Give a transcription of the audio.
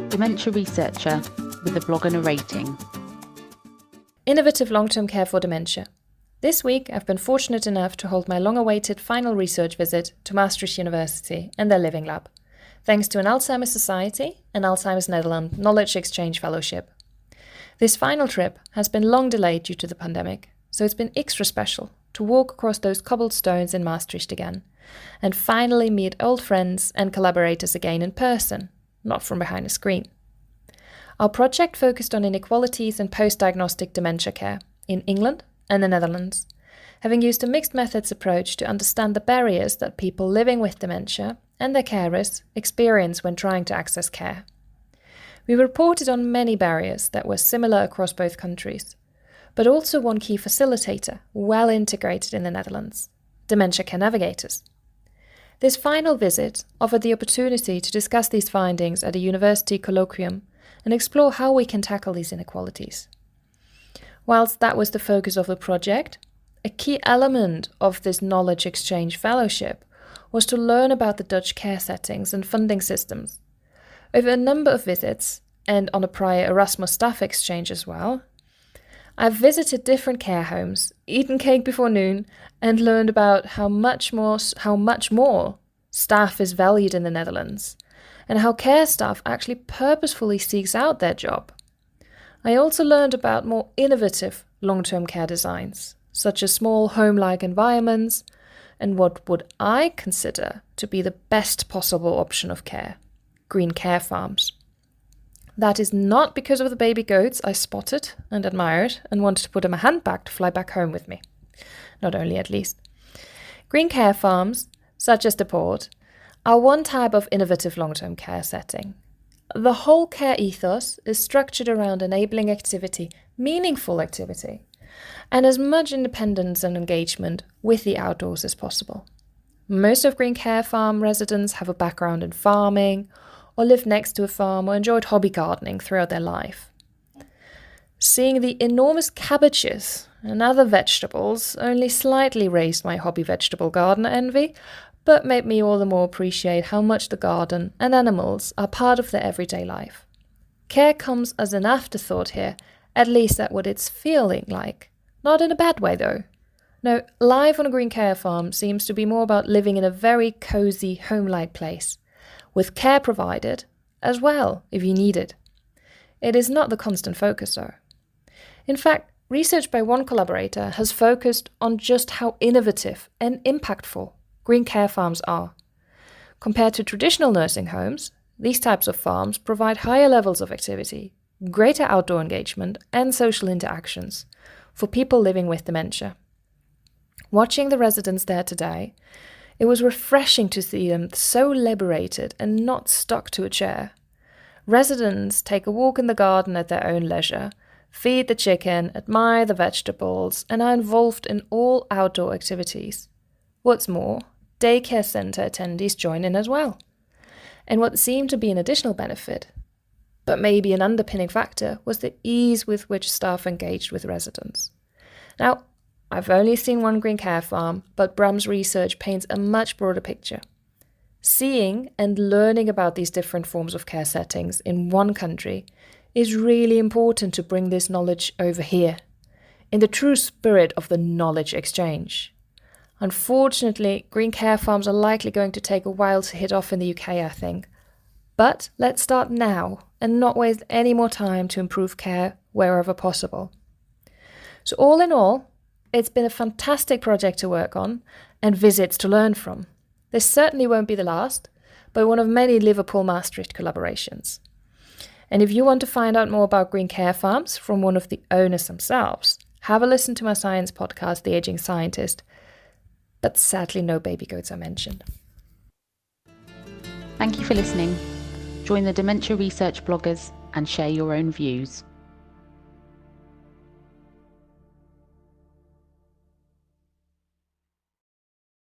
Dementia Researcher with a blog and a rating. Innovative long-term care for dementia. This week, I've been fortunate enough to hold my long-awaited final research visit to Maastricht University and their Living Lab, thanks to an Alzheimer's Society and Alzheimer's Nederland Knowledge Exchange Fellowship. This final trip has been long delayed due to the pandemic, so it's been extra special to walk across those cobblestones in Maastricht again, and finally meet old friends and collaborators again in person, not from behind a screen. Our project focused on inequalities and post-diagnostic dementia care in England and the Netherlands, having used a mixed methods approach to understand the barriers that people living with dementia and their carers experience when trying to access care. We reported on many barriers that were similar across both countries, but also one key facilitator well integrated in the Netherlands, dementia care navigators. This final visit offered the opportunity to discuss these findings at a university colloquium and explore how we can tackle these inequalities. Whilst that was the focus of the project, a key element of this knowledge exchange fellowship was to learn about the Dutch care settings and funding systems. Over a number of visits, and on a prior Erasmus staff exchange as well, I've visited different care homes, eaten cake before noon, and learned about how much more staff is valued in the Netherlands, and how care staff actually purposefully seeks out their job. I also learned about more innovative long-term care designs, such as small home-like environments, and what would I consider to be the best possible option of care, green care farms. That is not because of the baby goats I spotted and admired and wanted to put in my handbag to fly back home with me. Not only, at least. Green care farms, such as the Port, are one type of innovative long-term care setting. The whole care ethos is structured around enabling activity, meaningful activity, and as much independence and engagement with the outdoors as possible. Most of green care farm residents have a background in farming, or lived next to a farm, or enjoyed hobby gardening throughout their life. Seeing the enormous cabbages and other vegetables only slightly raised my hobby vegetable gardener envy, but made me all the more appreciate how much the garden and animals are part of their everyday life. Care comes as an afterthought here, at least that's what it's feeling like. Not in a bad way, though. No, life on a green care farm seems to be more about living in a very cozy, home-like place, with care provided as well if you need it. It is not the constant focus, though. In fact, research by one collaborator has focused on just how innovative and impactful green care farms are. Compared to traditional nursing homes, these types of farms provide higher levels of activity, greater outdoor engagement, and social interactions for people living with dementia. Watching the residents there today, it was refreshing to see them so liberated and not stuck to a chair. Residents take a walk in the garden at their own leisure, feed the chicken, admire the vegetables, and are involved in all outdoor activities. What's more, daycare centre attendees join in as well. And what seemed to be an additional benefit, but maybe an underpinning factor, was the ease with which staff engaged with residents. Now, I've only seen one green care farm, but Bram's research paints a much broader picture. Seeing and learning about these different forms of care settings in one country is really important to bring this knowledge over here, in the true spirit of the knowledge exchange. Unfortunately, green care farms are likely going to take a while to hit off in the UK, I think. But let's start now and not waste any more time to improve care wherever possible. So all in all, it's been a fantastic project to work on and visits to learn from. This certainly won't be the last, but one of many Liverpool-Maastricht collaborations. And if you want to find out more about green care farms from one of the owners themselves, have a listen to my science podcast, The Aging Scientist. But sadly, no baby goats are mentioned. Thank you for listening. Join the Dementia Research bloggers and share your own views.